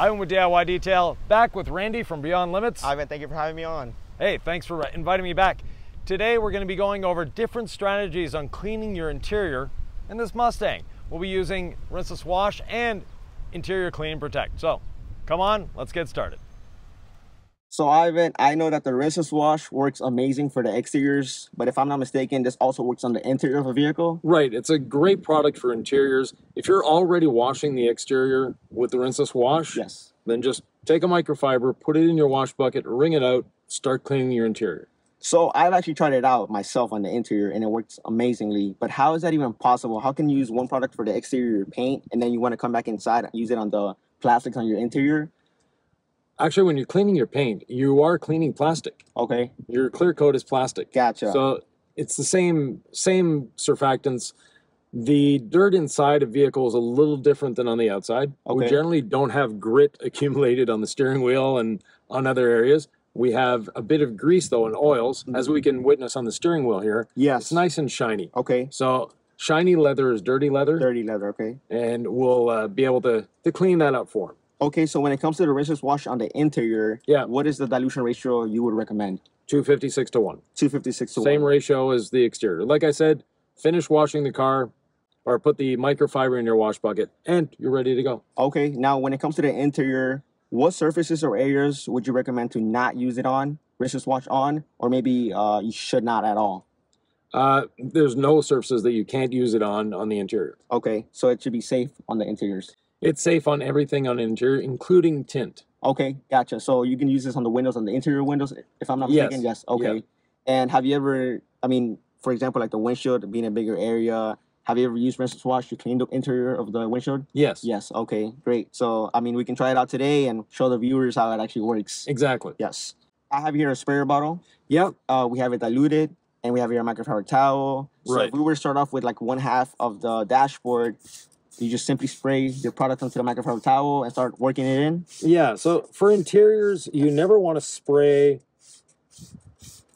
Ivan with DIY Detail, back with Randy from Beyond Limits. Ivan, thank you for having me on. Hey, thanks for inviting me back. Today we're going to be going over different strategies on cleaning your interior in this Mustang. We'll be using Rinseless Wash and Interior Clean and Protect. So, come on, let's get started. So Ivan, I know that the Rinseless Wash works amazing for the exteriors, but if I'm not mistaken, this also works on the interior of a vehicle? Right, it's a great product for interiors. If you're already washing the exterior with the Rinseless Wash, Yes. then just take a microfiber, put it in your wash bucket, wring it out, start cleaning your interior. So I've actually tried it out myself on the interior and it works amazingly, but how is that even possible? How can you use one product for the exterior paint and then you want to come back inside and use it on the plastics on your interior? Actually, when you're cleaning your paint, you are cleaning plastic. Okay. Your clear coat is plastic. Gotcha. So it's the same surfactants. The dirt inside a vehicle is a little different than on the outside. Okay. We generally don't have grit accumulated on the steering wheel and on other areas. We have a bit of grease, though, and oils, as we can witness on the steering wheel here. Yes. It's nice and shiny. Okay. So shiny leather is dirty leather. Dirty leather, okay. And we'll be able to clean that up for them. Okay, so when it comes to the Rinseless Wash on the interior, what is the dilution ratio you would recommend? 256 to 1. 256 to 1. Same ratio as the exterior. Like I said, finish washing the car or put the microfiber in your wash bucket and you're ready to go. Okay, now when it comes to the interior, what surfaces or areas would you recommend to not use it on, Rinseless Wash on, or maybe you should not at all? There's no surfaces that you can't use it on the interior. Okay, so it should be safe on the interiors. It's safe on everything on the interior, including tint. Okay, gotcha. So you can use this on the windows, on the interior windows, if I'm not mistaken? Yes. Okay. Yeah. And have you ever, I mean, for example, like the windshield being a bigger area, have you ever used Rinseless Wash to clean the interior of the windshield? Yes. Yes, okay, great. So, I mean, we can try it out today and show the viewers how it actually works. Exactly. Yes. I have here a sprayer bottle. Yep. We have it diluted, and we have here a microfiber towel. So right. If we were to start off with like 1/2 of the dashboard, you just simply spray your product onto the microfiber towel and start working it in? Yeah, so for interiors, you never want to spray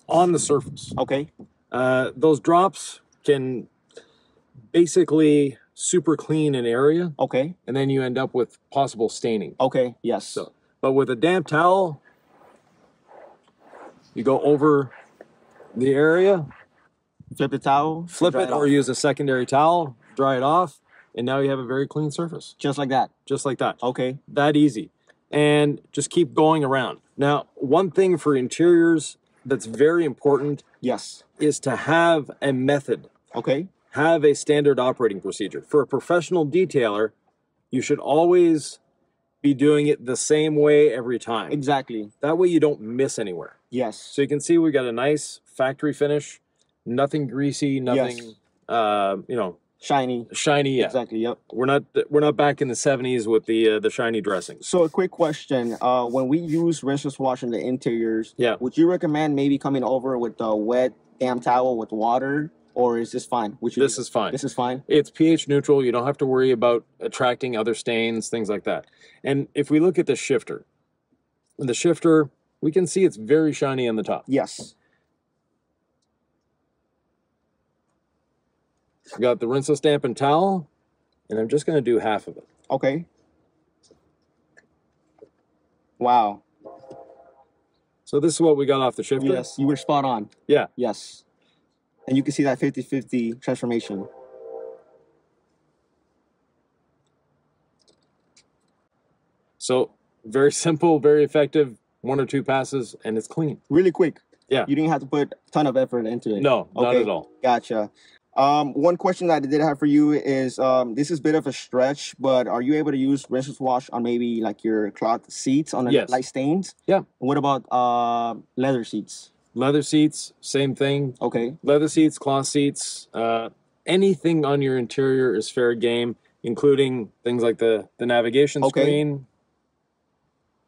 on the surface. Okay. Those drops can basically super clean an area. Okay. And then you end up with possible staining. Okay, yes. So, but with a damp towel, you go over the area. Flip the towel. Flip it or use a secondary towel, dry it off. And now you have a very clean surface. Just like that? Just like that. Okay. That easy. And just keep going around. Now, one thing for interiors that's very important is to have a method. Okay. Have a standard operating procedure. For a professional detailer, you should always be doing it the same way every time. Exactly. That way you don't miss anywhere. Yes. So you can see we got a nice factory finish. Nothing greasy, nothing, you know, shiny. Shiny, yeah. Exactly, yep. We're not back in the 70s with the shiny dressing. So a quick question. When we use Rinseless Wash in the interiors, would you recommend maybe coming over with a wet, damp towel with water? Or is this fine? This is fine. This is fine? It's pH neutral. You don't have to worry about attracting other stains, things like that. And if we look at the shifter, we can see it's very shiny on the top. Yes. We got the Rinseless damp and towel, and I'm just going to do half of it. Okay. Wow. So this is what we got off the shifter. Yes, you were spot on. Yeah. Yes. And you can see that 50-50 transformation. So very simple, very effective, 1 or 2 passes, and it's clean. Really quick. Yeah. You didn't have to put a ton of effort into it. No, not at all. Gotcha. One question that I did have for you is, this is a bit of a stretch, but are you able to use Rinseless Wash on maybe like your cloth seats on the light stains? Yeah. What about leather seats? Leather seats, same thing. Okay. Leather seats, cloth seats, anything on your interior is fair game, including things like the navigation screen.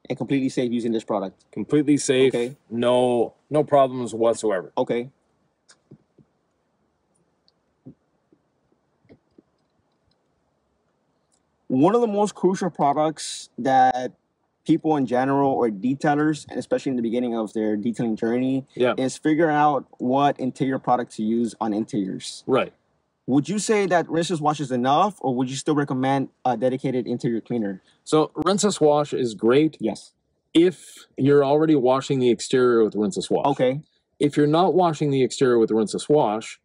And completely safe using this product? Completely safe. Okay. No problems whatsoever. Okay. One of the most crucial products that people in general or detailers, and especially in the beginning of their detailing journey, is figuring out what interior product to use on interiors. Right. would you say that rinseless wash is enough, or would you still recommend a dedicated interior cleaner? So rinseless wash is great. Yes. If you're already washing the exterior with rinseless wash. Okay. If you're not washing the exterior with rinseless wash,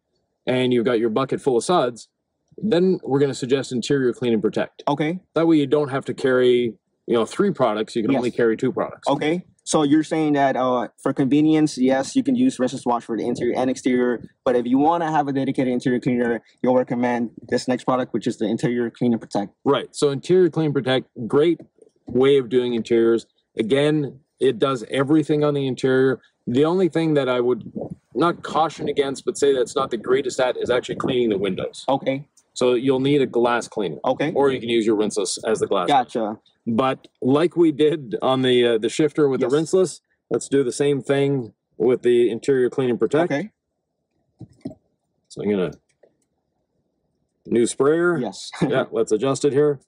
and you've got your bucket full of suds, then we're going to suggest interior clean and protect. Okay. That way you don't have to carry, 3 products. You can only carry 2 products. Okay. So you're saying that for convenience, yes, you can use rinseless wash for the interior and exterior. But if you want to have a dedicated interior cleaner, you'll recommend this next product, which is the interior clean and protect. Right. So interior clean and protect, great way of doing interiors. Again, it does everything on the interior. The only thing that I would not caution against, but say that's not the greatest at, is actually cleaning the windows. Okay. So you'll need a glass cleaner. Okay. Or you can use your rinseless as the glass. Gotcha. But like we did on the shifter with the rinseless, let's do the same thing with the interior clean and protect. Okay. So I'm gonna new sprayer. Yes. Yeah, let's adjust it here.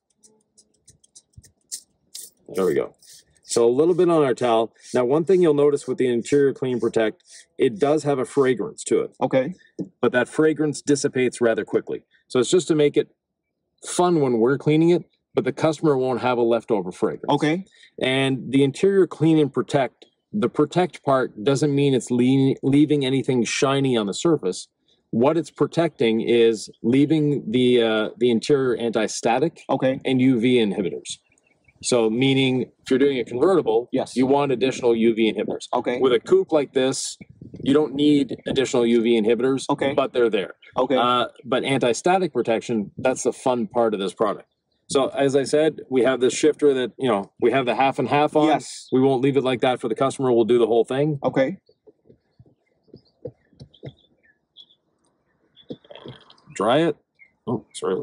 There we go. So a little bit on our towel. Now, one thing you'll notice with the interior clean and protect, it does have a fragrance to it. Okay. But that fragrance dissipates rather quickly. So it's just to make it fun when we're cleaning it, but the customer won't have a leftover fragrance. Okay. And the interior clean and protect, the protect part doesn't mean it's leaving anything shiny on the surface. What it's protecting is leaving the interior anti-static and UV inhibitors. So meaning if you're doing a convertible, you want additional UV inhibitors. Okay. With a coupe like this, you don't need additional UV inhibitors, but they're there. Okay. But anti-static protection, that's the fun part of this product. So as I said, we have this shifter that, we have the half and half on. Yes. We won't leave it like that for the customer. We'll do the whole thing. Okay. Dry it. Oh, sorry.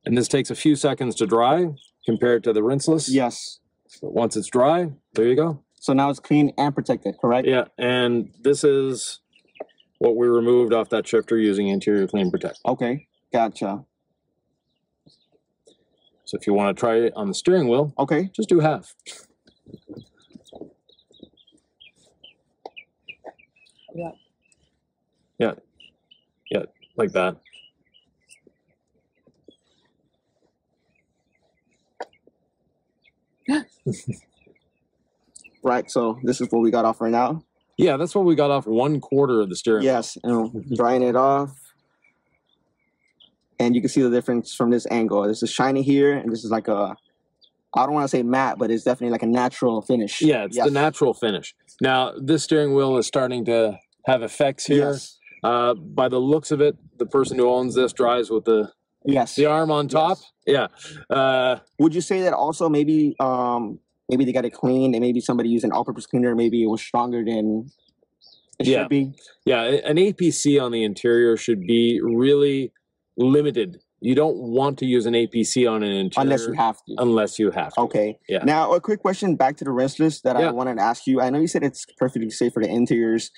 And this takes a few seconds to dry compared to the rinseless. Yes. But once it's dry, there you go. So now it's clean and protected, correct? Yeah, and this is what we removed off that shifter using interior clean protect. Okay, gotcha. So if you want to try it on the steering wheel, just do half. Yeah, like that. Right, so this is what we got off right now. Yeah, that's what we got off 1/4 of the steering wheel. Yes, and drying it off. And you can see the difference from this angle. This is shiny here, and this is like a, I don't want to say matte, but it's definitely like a natural finish. Yeah, it's the natural finish. Now, this steering wheel is starting to have effects here. Yes. By the looks of it, the person who owns this drives with the arm on top. Yes. Yeah. Would you say that also maybe maybe they got it cleaned and maybe somebody used an all-purpose cleaner, maybe it was stronger than it should be? Yeah, an APC on the interior should be really limited. You don't want to use an APC on an interior. Unless you have to. Unless you have to. Okay. Yeah. Now, a quick question back to the rinseless that I wanted to ask you. I know you said it's perfectly safe for the interiors,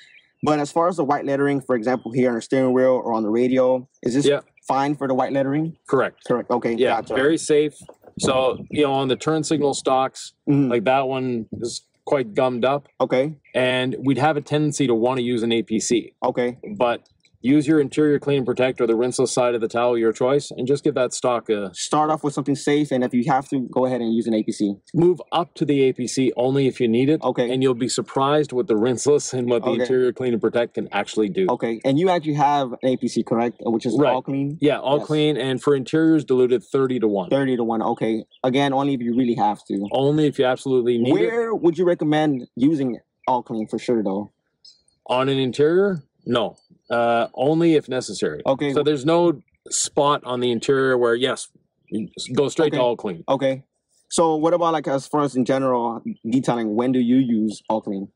but as far as the white lettering, for example, here on the steering wheel or on the radio, is this fine for the white lettering? Correct. Correct. Okay. Yeah, gotcha. Very safe. So, on the turn signal stocks, like that one is quite gummed up. Okay. And we'd have a tendency to want to use an APC. Okay. But use your interior clean and protect or the rinseless side of the towel, your choice, and just give that stock a... Start off with something safe, and if you have to, go ahead and use an APC. Move up to the APC only if you need it. Okay. And you'll be surprised what the rinseless and what the interior clean and protect can actually do. Okay. And you actually have an APC, correct? Which is all clean? Yeah, all clean. And for interiors, diluted 30-1. 30-1. Okay. Again, only if you really have to. Only if you absolutely need it. Where would you recommend using all clean for sure, though? On an interior? No. Only if necessary. Okay. So there's no spot on the interior where, go straight to all clean. Okay. So what about like as far as in general detailing, when do you use all clean?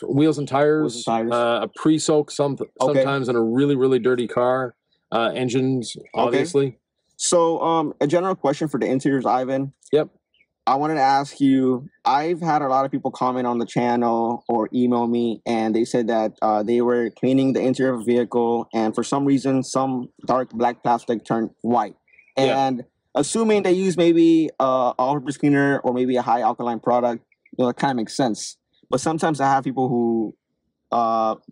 Wheels and tires. A pre-soak sometimes in a really, really dirty car. Engines, obviously. Okay. So a general question for the interiors, Ivan. Yep. I wanted to ask you, I've had a lot of people comment on the channel or email me, and they said that they were cleaning the interior of a vehicle, and for some reason, some dark black plastic turned white. And assuming they use maybe all-purpose cleaner or maybe a high alkaline product, it kind of makes sense. But sometimes I have people who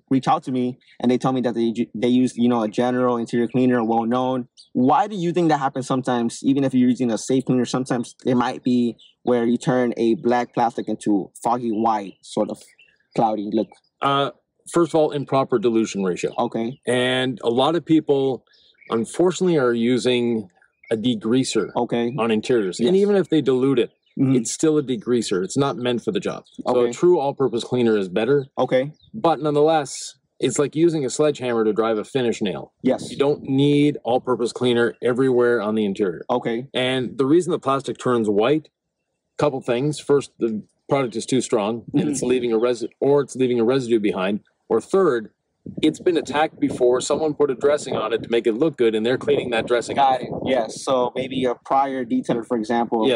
reach out to me and they tell me that they use, you know, a general interior cleaner, well known. Why do you think that happens sometimes? Even if you're using a safe cleaner, sometimes it might be where you turn a black plastic into foggy white, sort of cloudy look. First of all, improper dilution ratio. Okay. And a lot of people, unfortunately, are using a degreaser on interiors. Yes. And even if they dilute it, it's still a degreaser. It's not meant for the job. So a true all-purpose cleaner is better. Okay. But nonetheless, it's like using a sledgehammer to drive a finish nail. Yes. You don't need all-purpose cleaner everywhere on the interior. Okay. And the reason the plastic turns white, couple things. First, the product is too strong and it's leaving a residue behind. Or third, it's been attacked before. Someone put a dressing on it to make it look good, and they're cleaning that dressing. Got it. Yes. So maybe a prior detailer, for example,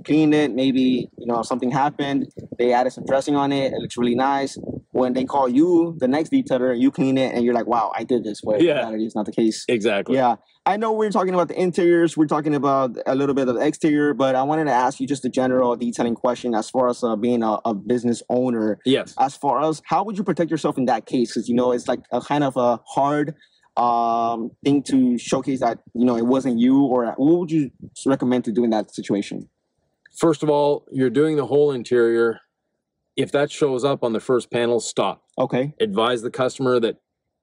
cleaned it. Maybe, you know, something happened. They added some dressing on it. It looks really nice. When they call you, the next detailer, you clean it, and you're like, "Wow, I did this." But in reality, it's not the case. Exactly. Yeah. I know we're talking about the interiors. We're talking about a little bit of the exterior, but I wanted to ask you just a general detailing question as far as being a business owner. Yes. As far as how would you protect yourself in that case? Because, you know, it's like a kind of a hard thing to showcase that, you know, it wasn't you, or what would you recommend to do in that situation? First of all, you're doing the whole interior. If that shows up on the first panel, stop. Okay. Advise the customer that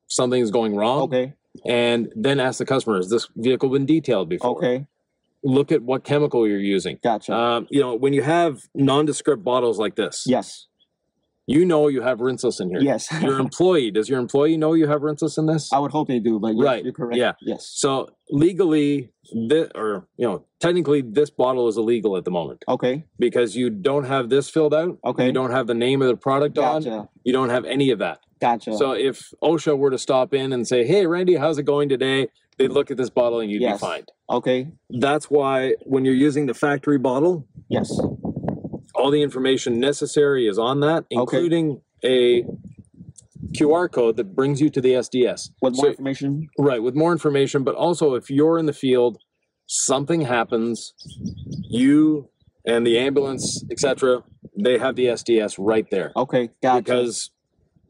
something is going wrong. Okay. And then ask the customer, has this vehicle been detailed before? Okay. Look at what chemical you're using. Gotcha. You know, when you have nondescript bottles like this, yes, you know you have Rinseless in here. Yes. Your employee, does your employee know you have Rinseless in this? I would hope they do, but yes, right. You're correct. Yeah. Yes. So legally, technically this bottle is illegal at the moment. Okay. Because you don't have this filled out. Okay. You don't have the name of the product on. You don't have any of that. Gotcha. So if OSHA were to stop in and say, "Hey, Randy, how's it going today?" They'd look at this bottle and you'd be fined. Okay. That's why when you're using the factory bottle, yes, all the information necessary is on that, including a QR code that brings you to the SDS. With more information? Right, with more information. But also, if you're in the field, something happens, you and the ambulance, etc., they have the SDS right there. Okay, gotcha. Because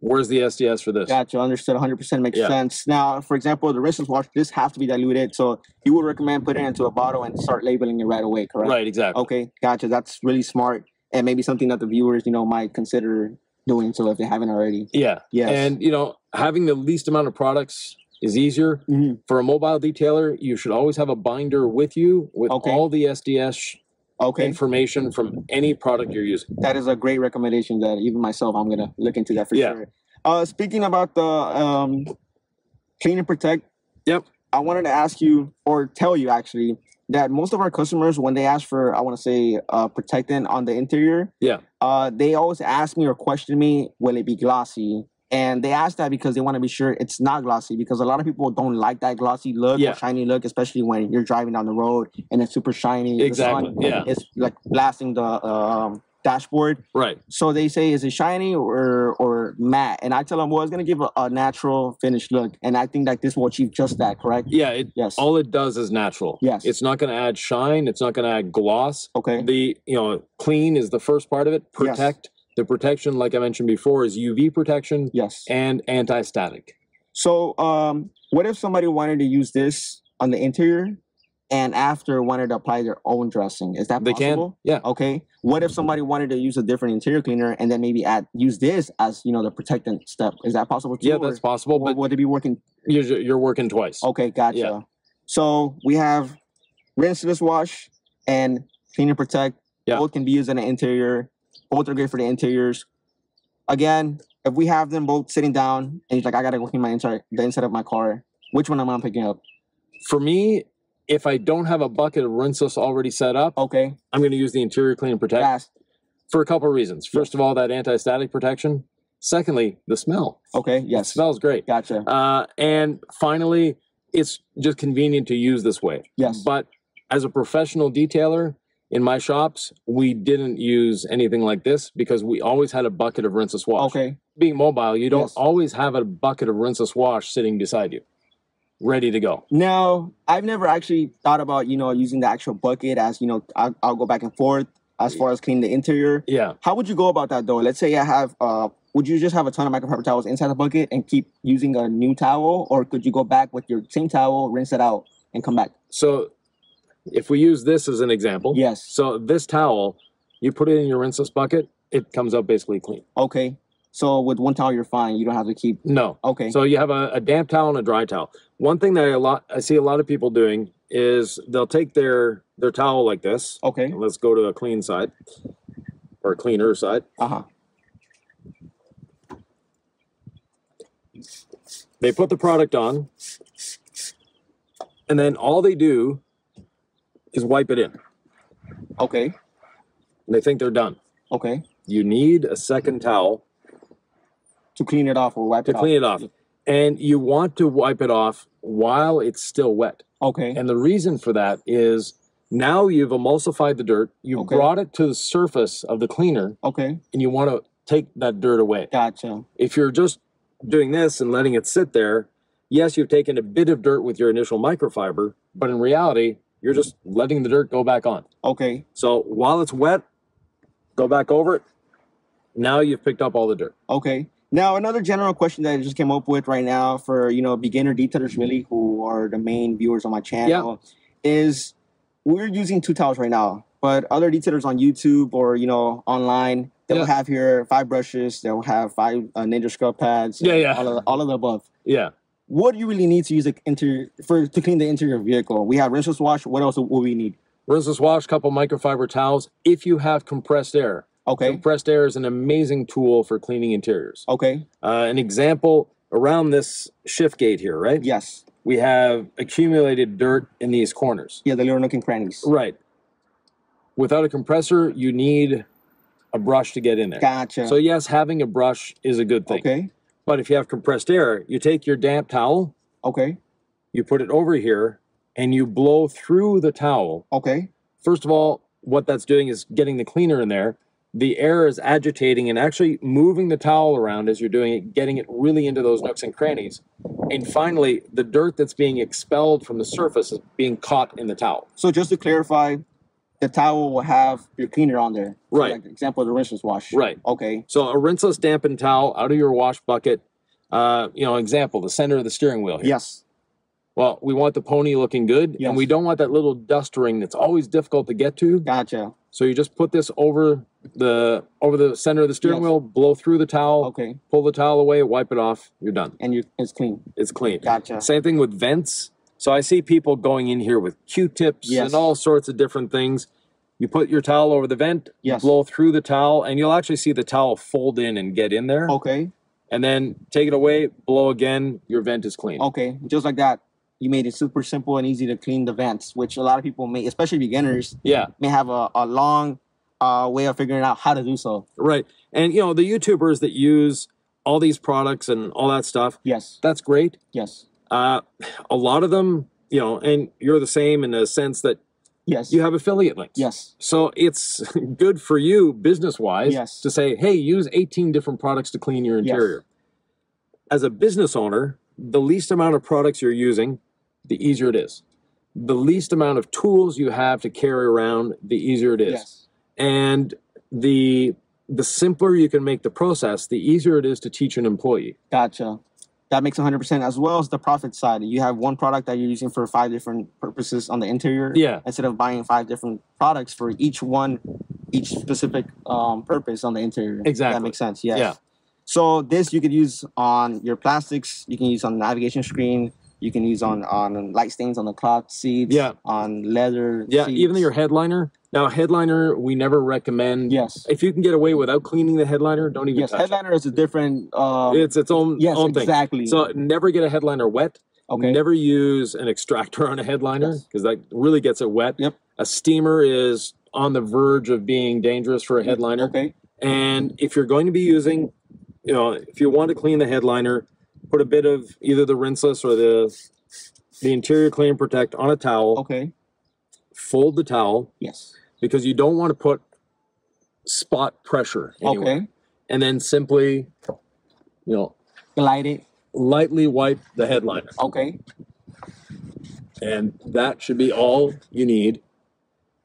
where's the SDS for this? Gotcha, understood. 100% makes sense. Now, for example, the Rinseless wash, this have to be diluted. So you would recommend putting it into a bottle and start labeling it right away, correct? Right, exactly. Okay, gotcha. That's really smart. And maybe something that the viewers, you know, might consider doing so if they haven't already. Yeah. Yes. And, you know, having the least amount of products is easier. For a mobile detailer, you should always have a binder with you with all the SDS information from any product you're using. That is a great recommendation that even myself, I'm going to look into that for sure. Speaking about the Clean and Protect, I wanted to ask you, or tell you actually, that most of our customers, when they ask for, I want to say, protectant on the interior, they always ask me or question me, will it be glossy? And they ask that because they want to be sure it's not glossy, because a lot of people don't like that glossy look or shiny look, especially when you're driving down the road and it's super shiny. Exactly. The sun, it's like blasting the dashboard. Right. So they say, is it shiny or matte? And I tell them, well, it's going to give a natural finished look. And I think that this will achieve just that, correct? Yeah. All it does is natural. Yes. It's not going to add shine. It's not going to add gloss. Okay. The, clean is the first part of it. Protect. The protection, like I mentioned before, is UV protection and anti-static. So what if somebody wanted to use this on the interior and after wanted to apply their own dressing? Is that possible? They can, yeah. Okay. What if somebody wanted to use a different interior cleaner and then maybe use this as, the protectant step? Is that possible too? Yeah, that's possible. But would it be working? You're working twice. Okay, gotcha. Yeah. So we have Rinseless wash and Clean and Protect. Yeah. Both can be used in the interior. Both are great for the interiors. Again, if we have them both sitting down and he's like, I gotta go clean the inside of my car, which one am I picking up? For me, if I don't have a bucket of Rinseless already set up, I'm going to use the interior Clean and Protect for a couple of reasons. First of all, that anti-static protection. Secondly, the smell. Okay, yes. It smells great. Gotcha. And finally, it's just convenient to use this way. Yes. But as a professional detailer, in my shops, we didn't use anything like this because we always had a bucket of Rinseless wash. Okay. Being mobile, you don't always have a bucket of Rinseless wash sitting beside you, ready to go. Now, I've never actually thought about, using the actual bucket as, I'll go back and forth as far as cleaning the interior. Yeah. How would you go about that, though? Let's say I have would you just have a ton of microfiber towels inside the bucket and keep using a new towel, or could you go back with your same towel, rinse it out, and come back? So if we use this as an example, yes. So this towel, you put it in your rinseless bucket, it comes out basically clean. Okay. So with one towel, you're fine. You don't have to keep. No. Okay. So you have a damp towel and a dry towel. One thing that I see a lot of people doing is they'll take their towel like this. Okay. Let's go to a clean side or a cleaner side. They put the product on, and then all they do is wipe it in. Okay. And they think they're done. Okay. You need a second towel to clean it off or wipe it off. To clean it off. And you want to wipe it off while it's still wet. Okay. And the reason for that is now you've emulsified the dirt, you've brought it to the surface of the cleaner. Okay. And you want to take that dirt away. Gotcha. If you're just doing this and letting it sit there, yes, you've taken a bit of dirt with your initial microfiber, but in reality, you're just letting the dirt go back on. Okay. So while it's wet, go back over it. Now you've picked up all the dirt. Okay. Now, another general question that I just came up with right now for, beginner detailers really, who are the main viewers on my channel, is we're using 2 towels right now, but other detailers on YouTube or, online, they'll have here 5 brushes, they'll have 5 ninja scrub pads, all of the above. Yeah. What do you really need to use to clean the interior of your vehicle? We have rinseless wash. What else will we need? Rinseless wash, couple microfiber towels. If you have compressed air. Okay. Compressed air is an amazing tool for cleaning interiors. Okay. An example around this shift gate here, right? Yes. We have accumulated dirt in these corners. Yeah, the little nook and crannies. Right. Without a compressor, you need a brush to get in there. Gotcha. So yes, having a brush is a good thing. Okay. But if you have compressed air, you take your damp towel. Okay. You put it over here and you blow through the towel. Okay. First of all, what that's doing is getting the cleaner in there. The air is agitating and actually moving the towel around as you're doing it, getting it really into those nooks and crannies. And finally, the dirt that's being expelled from the surface is being caught in the towel. So just to clarify, the towel will have your cleaner on there. Right. So like example, the rinseless wash. Right. Okay. So a rinseless dampened towel out of your wash bucket. Example, the center of the steering wheel here. Yes. Well, we want the pony looking good, and we don't want that little dust ring that's always difficult to get to. Gotcha. So you just put this over the center of the steering wheel, blow through the towel, okay, pull the towel away, wipe it off, you're done. And it's clean. It's clean. Gotcha. Same thing with vents. So I see people going in here with Q-tips and all sorts of different things. You put your towel over the vent, blow through the towel, and you'll actually see the towel fold in and get in there. Okay. And then take it away, blow again, your vent is clean. Okay, just like that. You made it super simple and easy to clean the vents, which a lot of people may, especially beginners, may have a long way of figuring out how to do so. Right. And, the YouTubers that use all these products and all that stuff, that's great. Yes. A lot of them, and you're the same in the sense that you have affiliate links. Yes. So it's good for you business-wise to say, hey, use 18 different products to clean your interior. As a business owner, the least amount of products you're using, the easier it is. The least amount of tools you have to carry around, the easier it is. Yes. And the simpler you can make the process, the easier it is to teach an employee. Gotcha. That makes 100%, as well as the profit side. You have one product that you're using for 5 different purposes on the interior. Yeah. Instead of buying 5 different products for each specific purpose on the interior. Exactly. That makes sense. Yes. Yeah. So this you could use on your plastics. You can use on the navigation screen. You can use on light stains on the cloth seats. Yeah. On leather. Yeah. Seats. Even your headliner. Now, headliner, we never recommend. Yes. If you can get away without cleaning the headliner, don't even touch headliner is a different. It's its own thing. Exactly. So never get a headliner wet. Okay. Never use an extractor on a headliner because that really gets it wet. Yep. A steamer is on the verge of being dangerous for a headliner. Okay. And if you're going to be using, if you want to clean the headliner, put a bit of either the rinseless or the interior clean and protect on a towel. Okay. Fold the towel. Yes. Because you don't want to put spot pressure anywhere. Okay. And then simply, glide it. Lightly wipe the headliner. Okay. And that should be all you need.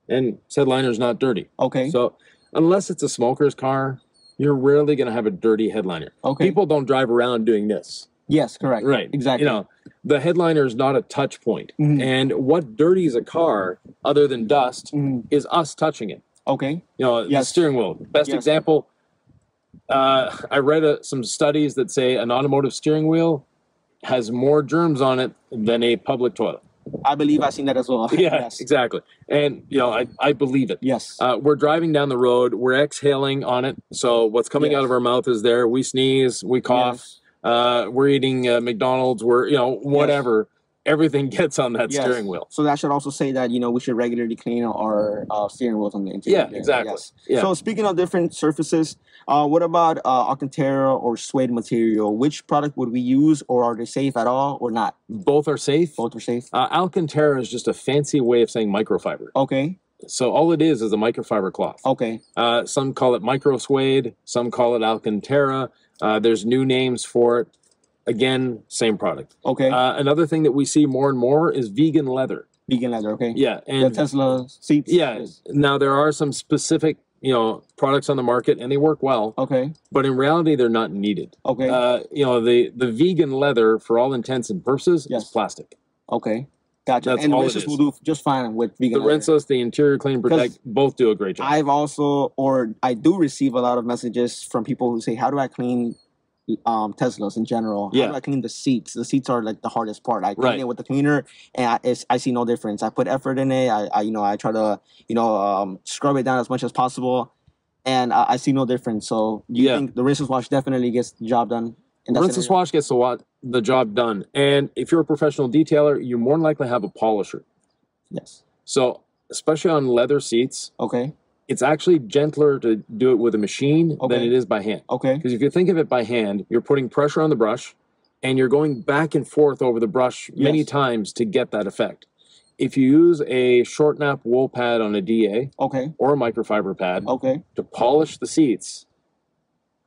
And this headliner's not dirty. Okay. So unless it's a smoker's car, you're rarely going to have a dirty headliner. Okay. People don't drive around doing this. Yes, correct. Right. Exactly. You know, the headliner is not a touch point. And what dirties a car, other than dust, is us touching it. Okay. You know, the steering wheel. Best example, I read some studies that say an automotive steering wheel has more germs on it than a public toilet. I believe I've seen that as well. Yeah, yes. exactly. And, you know, I believe it. Yes. We're driving down the road. We're exhaling on it. So what's coming out of our mouth is there. We sneeze. We cough. Yes. We're eating McDonald's. We're, you know, whatever. Everything gets on that steering wheel. So that should also say that, you know, we should regularly clean our steering wheels on the interior. Yeah, exactly. Yes. Yeah. So speaking of different surfaces, what about Alcantara or suede material? Which product would we use, or are they safe at all or not? Both are safe. Both are safe. Alcantara is just a fancy way of saying microfiber. Okay. So all it is a microfiber cloth. Okay. Some call it micro suede. Some call it Alcantara. There's new names for it. Again, same product. Okay. Another thing that we see more and more is vegan leather. Vegan leather, okay. Yeah. And the Tesla seats? Yeah. Yes. Now, there are some specific, you know, products on the market, and they work well. Okay. But in reality, they're not needed. Okay. You know, the vegan leather, for all intents and purposes, is plastic. Okay. Gotcha. That's and the all Rinseless will do just fine with vegan leather. The Rinseless, the Interior Clean Protect, both do a great job. I've also, or I do receive a lot of messages from people who say, how do I clean Teslas in general? How do I clean the seats? The seats are like the hardest part. I clean it with the cleaner, and I see no difference. I put effort in it. I try to scrub it down as much as possible, and I see no difference. So you think the Rinseless wash definitely gets the job done? Rinseless wash gets the job done, and if you're a professional detailer, you more than likely have a polisher. Yes. So especially on leather seats. Okay. It's actually gentler to do it with a machine than it is by hand. Okay. Because if you think of it by hand, you're putting pressure on the brush, and you're going back and forth over the brush many times to get that effect. If you use a short nap wool pad on a DA or a microfiber pad to polish the seats,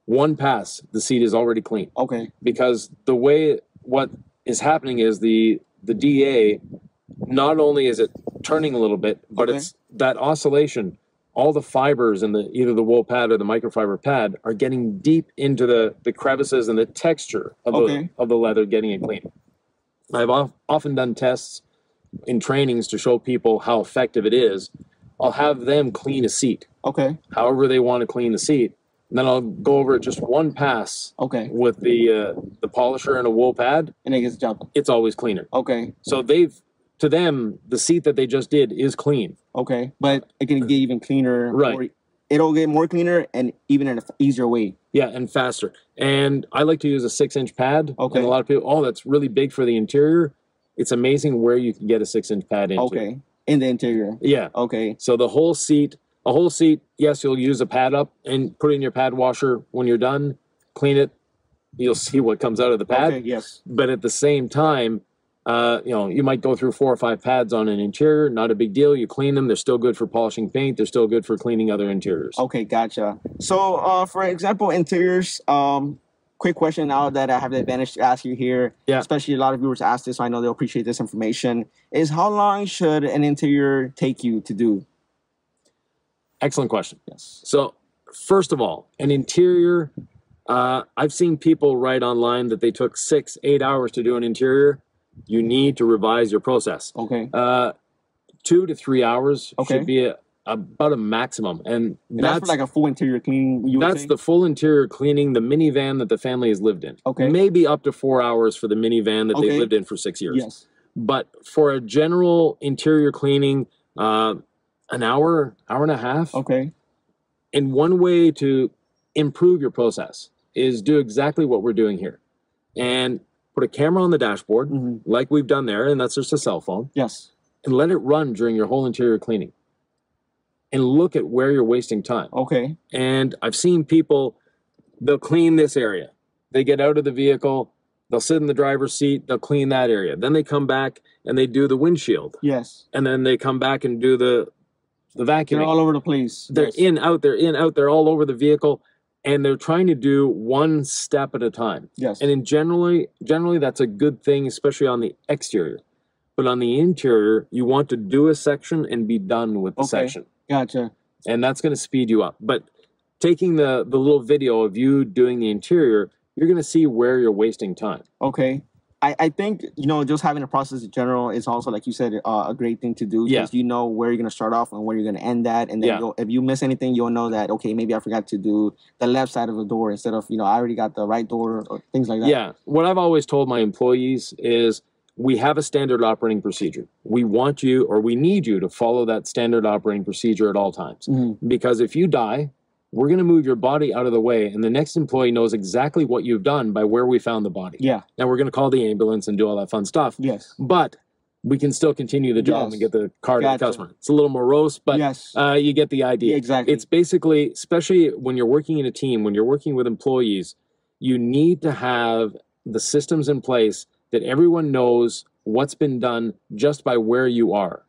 one pass, the seat is already clean. Okay. Because the way what is happening is the DA, not only is it turning a little bit, but it's that oscillation. All the fibers in either the wool pad or the microfiber pad are getting deep into the crevices and the texture of the leather, getting it clean. I've often done tests in trainings to show people how effective it is. I'll have them clean a seat. Okay. However they want to clean the seat. And then I'll go over it just one pass. Okay. With the polisher and a wool pad. And it gets the job. It's always cleaner. Okay. So to them, the seat that they just did is clean. Okay. But it can get even cleaner. Right. It'll get more cleaner and even in an easier way. Yeah, and faster. And I like to use a 6-inch pad. Okay. And a lot of people, that's really big for the interior. It's amazing where you can get a 6-inch pad into. Okay. In the interior. Yeah. Okay. So a whole seat, yes, you'll use a pad up and put it in your pad washer. When you're done, clean it. You'll see what comes out of the pad. Okay, yes. But at the same time, you might go through 4 or 5 pads on an interior. Not a big deal. You clean them. They're still good for polishing paint. They're still good for cleaning other interiors. Okay, gotcha. So, for example, interiors, quick question now that I have the advantage to ask you here, especially a lot of viewers ask this, so I know they'll appreciate this information, is how long should an interior take you to do? Excellent question. Yes. So, first of all, an interior, I've seen people write online that they took 6-8 hours to do an interior. You need to revise your process. Okay. 2 to 3 hours should be about a maximum. And that's for like a full interior cleaning? That's the full interior cleaning, the minivan that the family has lived in. Okay. Maybe up to 4 hours for the minivan that they've lived in for 6 years. Yes. But for a general interior cleaning, an hour, hour and a half. Okay. And one way to improve your process is do exactly what we're doing here. And put a camera on the dashboard, like we've done there, and that's just a cell phone. Yes. And let it run during your whole interior cleaning. And look at where you're wasting time. Okay. And I've seen people, they'll clean this area. They get out of the vehicle, they'll sit in the driver's seat, they'll clean that area. Then they come back and they do the windshield. Yes. And then they come back and do the vacuuming. They're all over the place. They're in, out, they're all over the vehicle. And they're trying to do one step at a time. Yes. And generally that's a good thing, especially on the exterior. But on the interior, you want to do a section and be done with the section. Gotcha. And that's going to speed you up. But taking the little video of you doing the interior, you're going to see where you're wasting time. Okay. I think, you know, just having a process in general is also, like you said, a great thing to do. Yeah. Because you know where you're going to start off and where you're going to end at. And then if you miss anything, you'll know that, okay, maybe I forgot to do the left side of the door instead of, you know, I already got the right door or things like that. Yeah. What I've always told my employees is we have a standard operating procedure. We want you, or we need you to follow that standard operating procedure at all times. Mm-hmm. Because if you die, we're going to move your body out of the way, and the next employee knows exactly what you've done by where we found the body. Yeah. Now, we're going to call the ambulance and do all that fun stuff. Yes. But we can still continue the job and get the car to the customer. It's a little morose, but you get the idea. Yeah, exactly. It's basically, especially when you're working in a team, when you're working with employees, you need to have the systems in place that everyone knows what's been done just by where you are.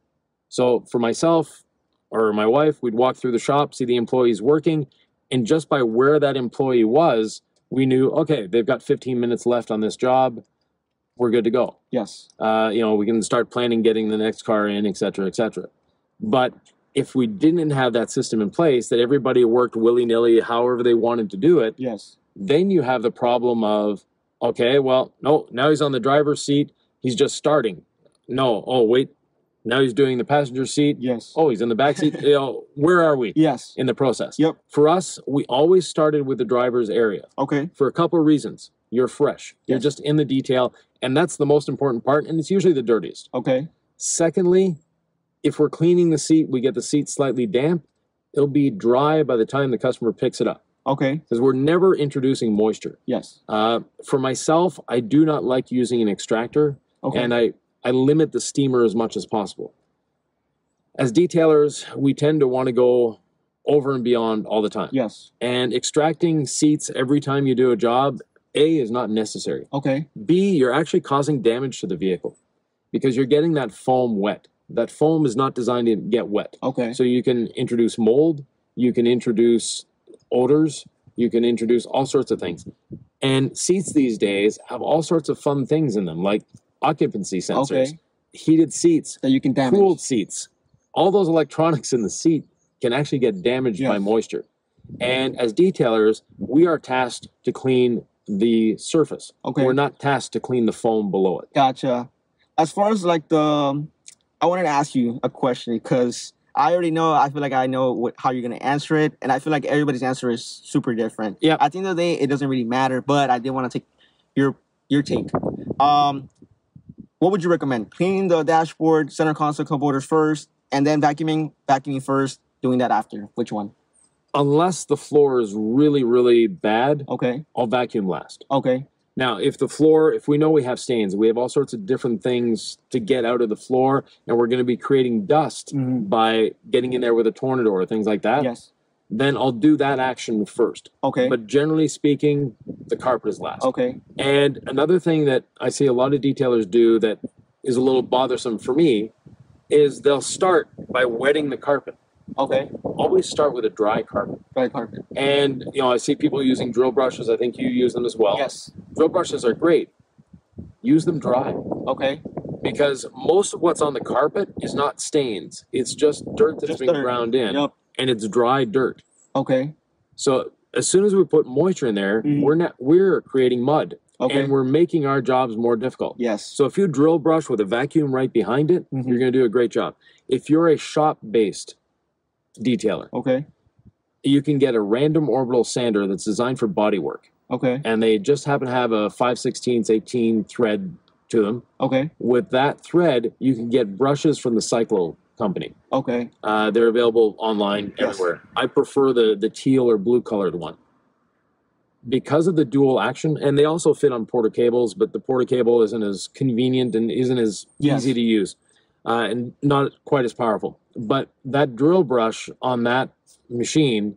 So for myself, or my wife, we'd walk through the shop, see the employees working, and just by where that employee was, we knew, okay, they've got 15 minutes left on this job, we're good to go. Yes. You know, we can start planning getting the next car in, et cetera, et cetera. But if we didn't have that system in place, that everybody worked willy-nilly, however they wanted to do it, then you have the problem of, okay, well, no, now he's on the driver's seat, he's just starting. No, oh, wait. Now he's doing the passenger seat. Yes. Oh, he's in the back seat. You know, where are we? Yes. In the process. Yep. For us, we always started with the driver's area. Okay. For a couple of reasons. You're fresh. You're just in the detail, and that's the most important part, and it's usually the dirtiest. Okay. Secondly, if we're cleaning the seat, we get the seat slightly damp, it'll be dry by the time the customer picks it up. Okay. Because we're never introducing moisture. Yes. For myself, I do not like using an extractor, and I limit the steamer as much as possible. As detailers, we tend to want to go over and beyond all the time. Yes. And extracting seats every time you do a job, A, is not necessary. Okay. B, you're actually causing damage to the vehicle because you're getting that foam wet. That foam is not designed to get wet. Okay. So you can introduce mold, you can introduce odors, you can introduce all sorts of things. And seats these days have all sorts of fun things in them, like occupancy sensors, heated seats, that you can damage. Cooled seats. All those electronics in the seat can actually get damaged by moisture. And as detailers, we are tasked to clean the surface. Okay. We're not tasked to clean the foam below it. Gotcha. As far as like I wanted to ask you a question because I already know, I feel like I know how you're going to answer it. And I feel like everybody's answer is super different. Yeah. At the end of the day, it doesn't really matter, but I did want to take your take. What would you recommend? Cleaning the dashboard, center console, cup holders first, and then vacuuming first, doing that after? Which one? Unless the floor is really, really bad, I'll vacuum last. Okay. Now, if we know we have stains, we have all sorts of different things to get out of the floor, and we're going to be creating dust by getting in there with a tornador or things like that, then I'll do that action first. Okay. But generally speaking, the carpet is last. Okay. And another thing that I see a lot of detailers do that is a little bothersome for me is they'll start by wetting the carpet. Okay. Always start with a dry carpet. Dry carpet. And, you know, I see people using drill brushes. I think you use them as well. Yes. Drill brushes are great. Use them dry. Okay. Because most of what's on the carpet is not stains. It's just dirt that's been ground in. Yep. And it's dry dirt. Okay. So as soon as we put moisture in there, we're creating mud. Okay. And we're making our jobs more difficult. Yes. So if you drill brush with a vacuum right behind it, you're going to do a great job. If you're a shop-based detailer, you can get a random orbital sander that's designed for body work. Okay. And they just happen to have a 5/16 18 thread to them. Okay. With that thread, you can get brushes from the Cyclo company. Okay. They're available online everywhere. I prefer the teal or blue colored one. Because of the dual action, and they also fit on porta cables, but the porta cable isn't as convenient and isn't as easy to use, and not quite as powerful. But that drill brush on that machine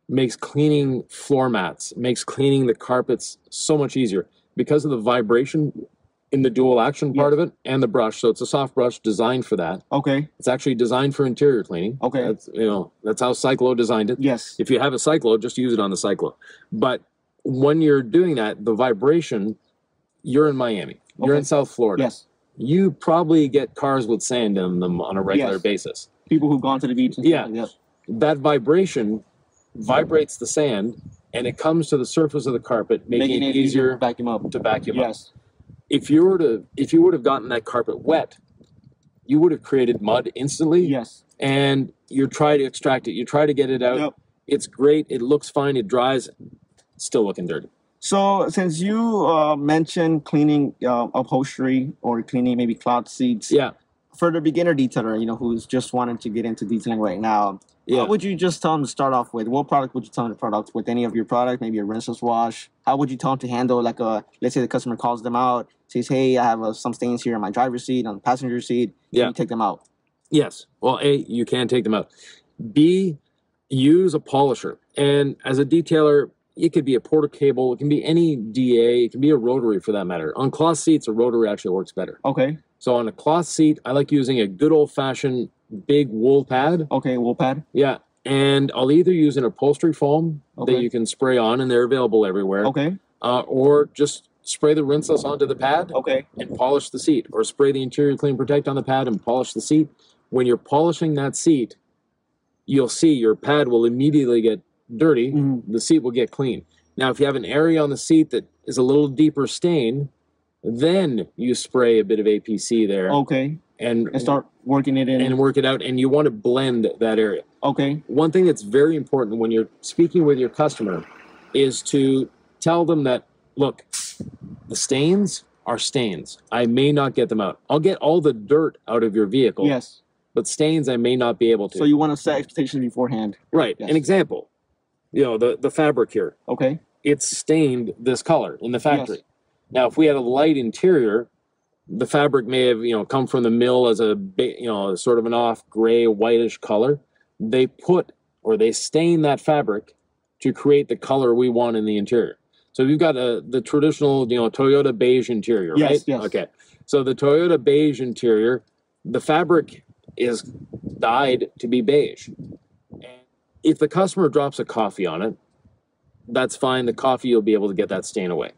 makes cleaning floor mats, makes cleaning the carpets so much easier because of the vibration in the dual action part of it and the brush. So it's a soft brush designed for that. Okay. It's actually designed for interior cleaning. Okay. That's, that's how Cyclo designed it. Yes. If you have a Cyclo, just use it on the Cyclo. But when you're doing that, the vibration, you're in Miami. You're in South Florida. Yes. You probably get cars with sand in them on a regular basis. People who've gone to the beach. And stuff like that. That vibration vibrates the sand, and it comes to the surface of the carpet, making it easier to vacuum up. Yes. If you would have gotten that carpet wet, you would have created mud instantly. Yes. And you try to extract it. You try to get it out. Yep. It's great. It looks fine. It dries. Still looking dirty. So since you mentioned cleaning upholstery or cleaning maybe cloud seats, yeah. For the beginner detailer, you know, who's just wanting to get into detailing right now, what would you just tell them to start off with? What product would you tell them to product with? Any of your product, maybe a rinseless wash? How would you tell them to handle like let's say the customer calls them out, says, hey, I have some stains here on my driver's seat, on the passenger seat. Can you take them out? Yes. Well, A, you can take them out. B, use a polisher. And as a detailer, it could be a porter cable. It can be any DA. It can be a rotary for that matter. On cloth seats, a rotary actually works better. Okay. So on a cloth seat, I like using a good old-fashioned big wool pad. Okay, wool pad. Yeah. And I'll either use an upholstery foam that you can spray on, and they're available everywhere. Okay. Or just spray the rinseless onto the pad. Okay. And polish the seat. Or spray the interior clean protect on the pad and polish the seat. When you're polishing that seat, you'll see your pad will immediately get dirty. Mm-hmm. The seat will get clean. Now, if you have an area on the seat that is a little deeper stain, then you spray a bit of APC there. Okay. And start working it in. And work it out. And you want to blend that area. Okay. One thing that's very important when you're speaking with your customer is to tell them that, look, the stains are stains. I may not get them out. I'll get all the dirt out of your vehicle. Yes. But stains I may not be able to. So you want to set expectations beforehand. Right. Yes. An example, you know, the fabric here. Okay. It's stained this color in the factory. Yes. Now, if we had a light interior, the fabric may have, you know, come from the mill as a, you know, sort of an off gray, whitish color. They stain that fabric to create the color we want in the interior. So we've got the traditional, you know, Toyota beige interior, right? Yes, yes. Okay. So the Toyota beige interior, the fabric is dyed to be beige. And if the customer drops a coffee on it, that's fine. The coffee, you'll be able to get that stain away.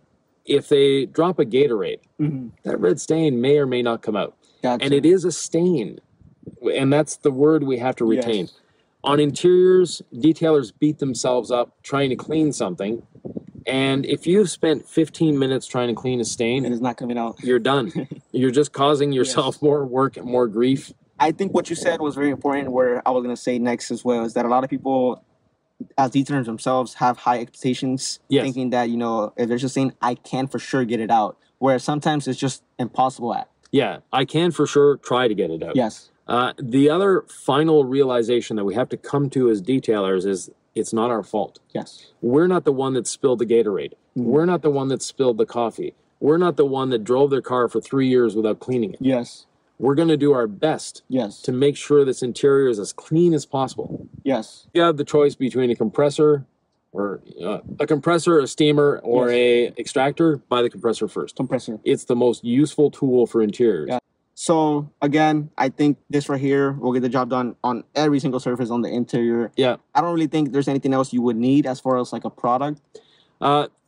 If they drop a Gatorade, that red stain may or may not come out. Gotcha. And it is a stain. And that's the word we have to retain. Yes. On interiors, detailers beat themselves up trying to clean something. And if you've spent 15 minutes trying to clean a stain, and it's not coming out, you're done. You're just causing yourself more work and more grief. I think what you said was very important, where I was going to say next as well, is that a lot of people, as detailers themselves, have high expectations, thinking that, you know, if there's a stain, I can for sure get it out, whereas sometimes it's just impossible at. Yeah, I can for sure try to get it out. Yes. The other final realization that we have to come to as detailers is it's not our fault. Yes. We're not the one that spilled the Gatorade. We're not the one that spilled the coffee. We're not the one that drove their car for 3 years without cleaning it. Yes. We're going to do our best to make sure this interior is as clean as possible. Yes. You have the choice between a compressor, or a steamer, or a extractor. Buy the compressor first. Compressor. It's the most useful tool for interiors. Yeah. So again, I think this right here will get the job done on every single surface on the interior. Yeah. I don't really think there's anything else you would need as far as like a product.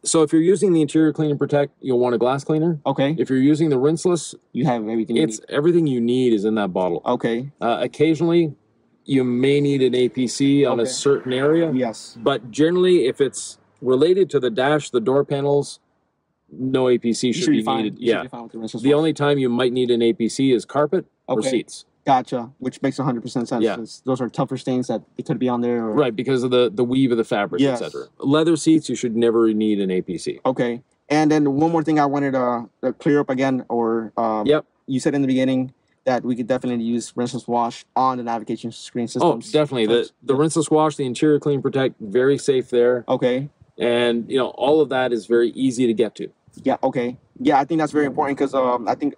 So if you're using the interior clean and protect, you'll want a glass cleaner. Okay. If you're using the rinseless, you have everything you need. Everything you need is in that bottle. Okay. Occasionally, you may need an APC on a certain area. Yes. But generally, if it's related to the dash, the door panels, no APC should be needed. Yeah. The only time you might need an APC is carpet or seats. Gotcha. Which makes 100% sense. Yeah. Those are tougher stains that it could be on there. Or... Right, because of the weave of the fabric, etc. Leather seats, you should never need an APC. Okay. And then one more thing I wanted to clear up again, or you said in the beginning that we could definitely use rinseless wash on the navigation screen systems. Oh, definitely. The rinseless wash, the interior clean protect, very safe there. Okay. And, you know, all of that is very easy to get to. Yeah, okay. Yeah, I think that's very important because I think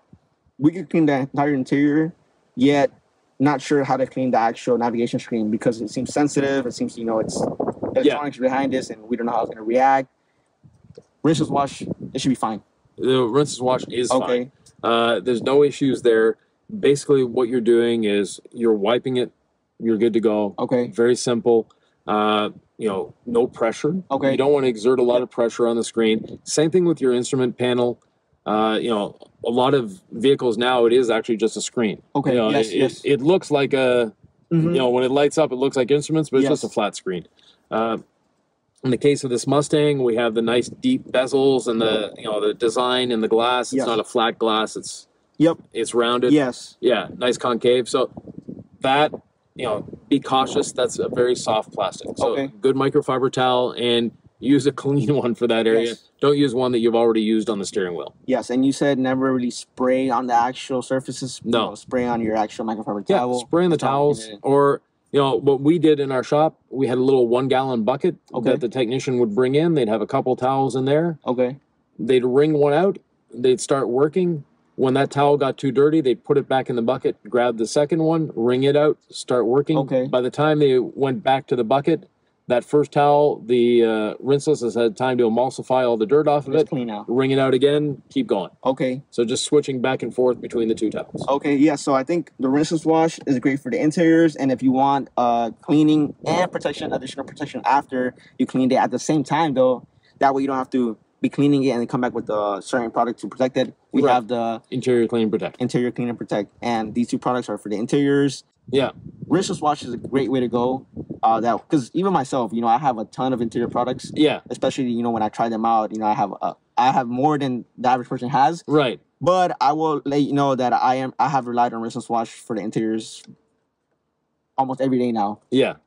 we could clean the entire interior, yet not sure how to clean the actual navigation screen because it seems sensitive. It seems, you know, it's electronics behind this and we don't know how it's going to react. Rinseless wash, it should be fine. The rinseless wash is fine. There's no issues there. Basically, what you're doing is you're wiping it. You're good to go. Okay. Very simple. You know, no pressure. Okay. You don't want to exert a lot of pressure on the screen. Same thing with your instrument panel. You know, a lot of vehicles now, it is actually just a screen. Okay. You know, yes. It looks like a You know, when it lights up, it looks like instruments, but it's just a flat screen. In the case of this Mustang, we have the nice deep bezels and the the design and the glass. It's not a flat glass. It's it's rounded. Yeah, nice concave. So that be cautious. That's a very soft plastic. So good microfiber towel and use a clean one for that area. Don't use one that you've already used on the steering wheel. Yes, and you said never really spray on the actual surfaces. No, spray on your actual microfiber towel. Yeah, spray on the towels or. What we did in our shop, we had a little 1 gallon bucket that the technician would bring in. They'd have a couple towels in there. They'd wring one out. They'd start working. When that towel got too dirty, they'd put it back in the bucket, grab the second one, wring it out, start working. By the time they went back to the bucket, that first towel, the Rinseless has had time to emulsify all the dirt off of it. Clean out. Wring it out again, keep going. Okay. So just switching back and forth between the two towels. Okay, yeah, so I think the Rinseless wash is great for the interiors, and if you want cleaning and protection, additional protection after you cleaned it at the same time, though, that way you don't have to be cleaning it and then come back with a certain product to protect it. We have the Interior Clean and Protect. Interior Clean and Protect, and these two products are for the interiors. Yeah. Rinseless wash is a great way to go. Because even myself, I have a ton of interior products. Yeah. Especially, when I try them out, I have more than the average person has. Right. But I will let you know that I have relied on Rinseless wash for the interiors almost every day now. Yeah.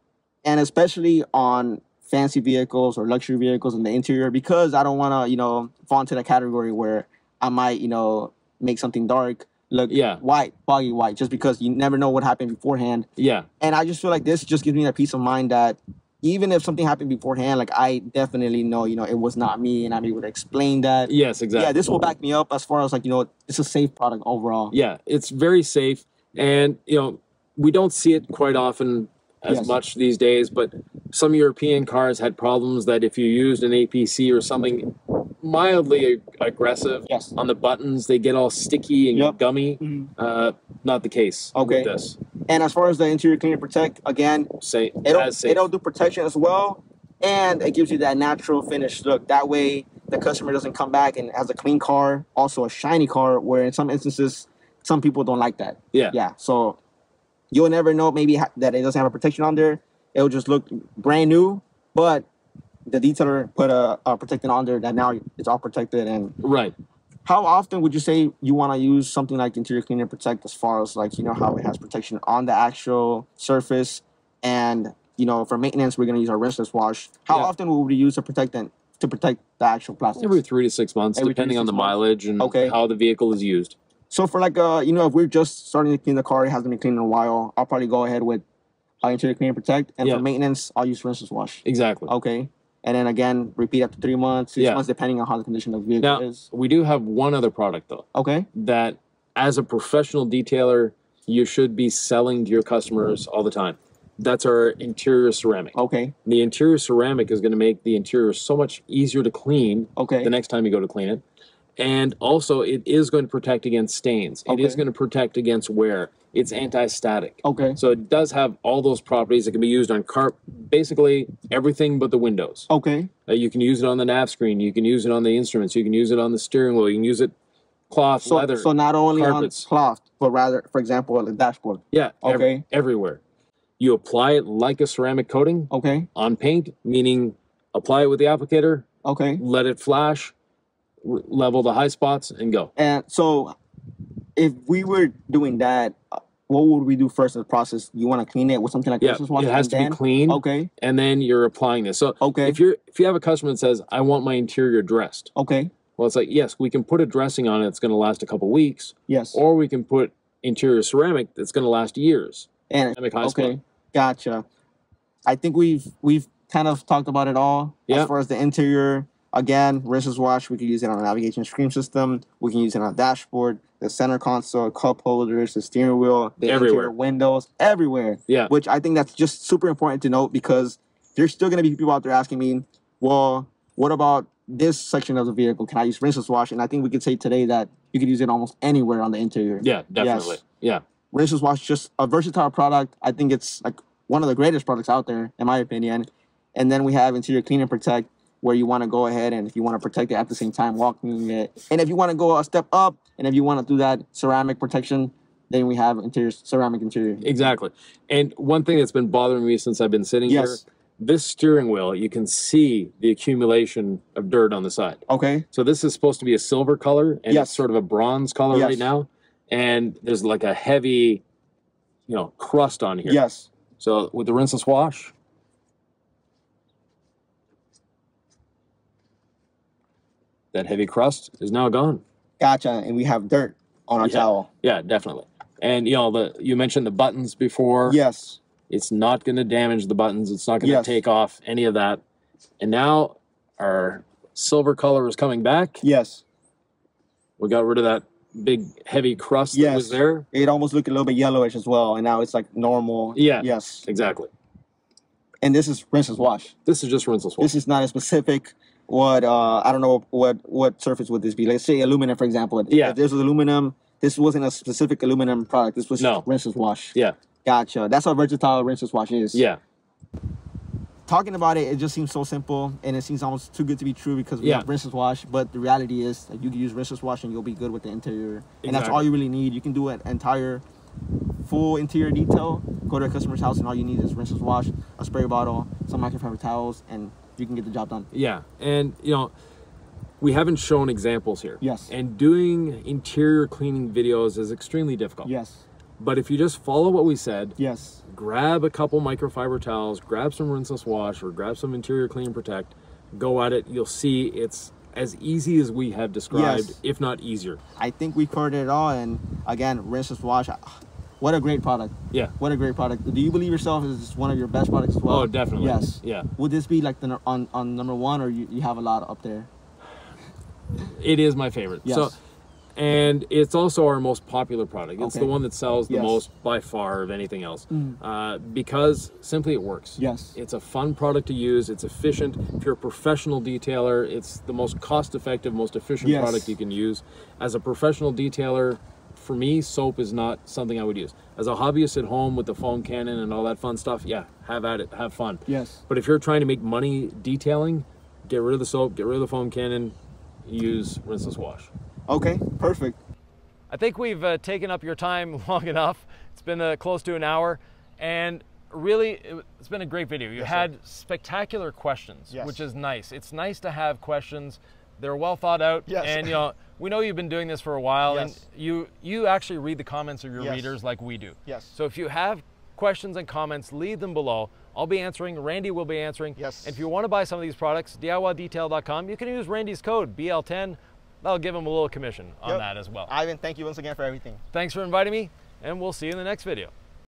And especially on fancy vehicles or luxury vehicles in the interior, because I don't want to, fall into the category where I might, make something dark look white, foggy white, just because you never know what happened beforehand. Yeah. And I just feel like this just gives me that peace of mind that even if something happened beforehand, like I definitely know, it was not me, and I'm able to explain that. Yes, exactly. Yeah, this will back me up as far as like, it's a safe product overall. Yeah, it's very safe. And, we don't see it quite often as much these days, but some European cars had problems that if you used an APC or something mildly aggressive on the buttons, they get all sticky and gummy. Not the case with this. And as far as the Interior Clean and Protect, again, it'll do protection as well, and it gives you that natural finished look. That way, the customer doesn't come back and has a clean car, also a shiny car, where in some instances, some people don't like that. Yeah. So you'll never know maybe that it doesn't have a protection on there. It'll just look brand new, but the detailer put a protectant on there that now it's all protected. And how often would you say you want to use something like Interior Clean and Protect, as far as like, how it has protection on the actual surface, and for maintenance we're going to use our Rinseless wash. How often would we use a protectant to protect the actual plastic? Every 3 to 6 months, depending on the mileage and how the vehicle is used. So for like if we're just starting to clean the car, it hasn't been cleaned in a while, I'll probably go ahead with Interior Clean and Protect, and for maintenance I'll use Rinseless wash. Exactly. Okay. And then again, repeat after 3 months, 6 months, depending on how the condition of the vehicle is. We do have one other product, though. Okay. That, as a professional detailer, you should be selling to your customers all the time. That's our interior ceramic. Okay. The interior ceramic is going to make the interior so much easier to clean the next time you go to clean it. And also, it is going to protect against stains. It is going to protect against wear. It's anti-static. Okay. So it does have all those properties that can be used on basically everything but the windows. Okay. You can use it on the nav screen. You can use it on the instruments. You can use it on the steering wheel. You can use it cloth, leather, So not only carpets. on cloth, but rather, for example, on the dashboard. Yeah. Okay. Everywhere. You apply it like a ceramic coating. Okay. On paint, meaning apply it with the applicator. Okay. Let it flash, level the high spots, and go. And so if we were doing that, what would we do first in the process? You want to clean it with something like Rinseless wash? It has to be clean. Okay. And then you're applying this. So if you have a customer that says, I want my interior dressed. Okay. Well, it's like, yes, we can put a dressing on it that's going to last a couple weeks. Yes. Or we can put interior ceramic that's going to last years. And gotcha. I think we've kind of talked about it all. As far as the interior, again, Rinseless wash, we can use it on a navigation screen system. We can use it on a dashboard, the center console, cup holders, the steering wheel, the interior windows, everywhere. Yeah. Which I think that's just super important to note, because there's still going to be people out there asking me, well, what about this section of the vehicle? Can I use Rinseless wash? And I think we could say today that you could use it almost anywhere on the interior. Yeah, definitely. Yes. Yeah. Rinseless wash is just a versatile product. I think it's like one of the greatest products out there, in my opinion. And then we have Interior Clean and Protect, where you want to go ahead and if you want to protect it at the same time while cleaning it. And if you want to go a step up, and if you want to do that ceramic protection, then we have ceramic interior. Exactly. And one thing that's been bothering me since I've been sitting here, this steering wheel, you can see the accumulation of dirt on the side. Okay. So this is supposed to be a silver color, and it's sort of a bronze color right now. And there's like a heavy, you know, crust on here. Yes. So with the rinseless wash, that heavy crust is now gone. Gotcha. And we have dirt on our towel. Yeah, definitely. And you know, you mentioned the buttons before. Yes. It's not going to damage the buttons. It's not going to take off any of that. And now our silver color is coming back. Yes. We got rid of that big heavy crust that was there. It almost looked a little bit yellowish as well, and now it's like normal. Yeah. Yes. Exactly. And this is rinseless wash. This is just rinseless wash. This is not a specific what I don't know what surface would this be. Let's say aluminum, for example. If this was aluminum, this wasn't a specific aluminum product. This was just rinseless wash. Yeah. Gotcha. That's how versatile rinseless wash is. Yeah. Talking about it, it just seems so simple, and it seems almost too good to be true because we have rinseless wash. But the reality is that you can use rinseless wash and you'll be good with the interior. And that's all you really need. You can do an entire full interior detail, go to a customer's house, and all you need is rinseless wash, a spray bottle, some microfiber towels, and you can get the job done. Yeah. And, you know, we haven't shown examples here. Yes. And doing interior cleaning videos is extremely difficult. Yes. But if you just follow what we said, yes, grab a couple microfiber towels, grab some rinseless wash, or grab some interior clean and protect, go at it, you'll see it's as easy as we have described, if not easier. I think we covered it all, and again, rinseless wash, what a great product. Yeah. What a great product. Do you believe yourself is one of your best products as well? Oh, definitely. Yes. Yeah. Would this be like the on number one, or you have a lot up there? It is my favorite. Yes. So, and it's also our most popular product. It's the one that sells the most by far of anything else, because simply it works. Yes. It's a fun product to use. It's efficient. If you're a professional detailer, it's the most cost-effective, most efficient product you can use. As a professional detailer, for me, soap is not something I would use. As a hobbyist at home with the foam cannon and all that fun stuff, yeah, have at it, have fun. Yes. But if you're trying to make money detailing, get rid of the soap, get rid of the foam cannon, use rinseless wash. Okay, perfect. I think we've taken up your time long enough. It's been close to an hour, and really, it's been a great video. You had spectacular questions, which is nice. It's nice to have questions. They're well thought out, and you know, we know you've been doing this for a while, and you actually read the comments of your readers like we do. Yes. So if you have questions and comments, leave them below. I'll be answering, Randy will be answering. Yes. And if you want to buy some of these products, DIYdetail.com, you can use Randy's code, BL10. That'll give him a little commission on that as well. Ivan, thank you once again for everything. Thanks for inviting me, and we'll see you in the next video.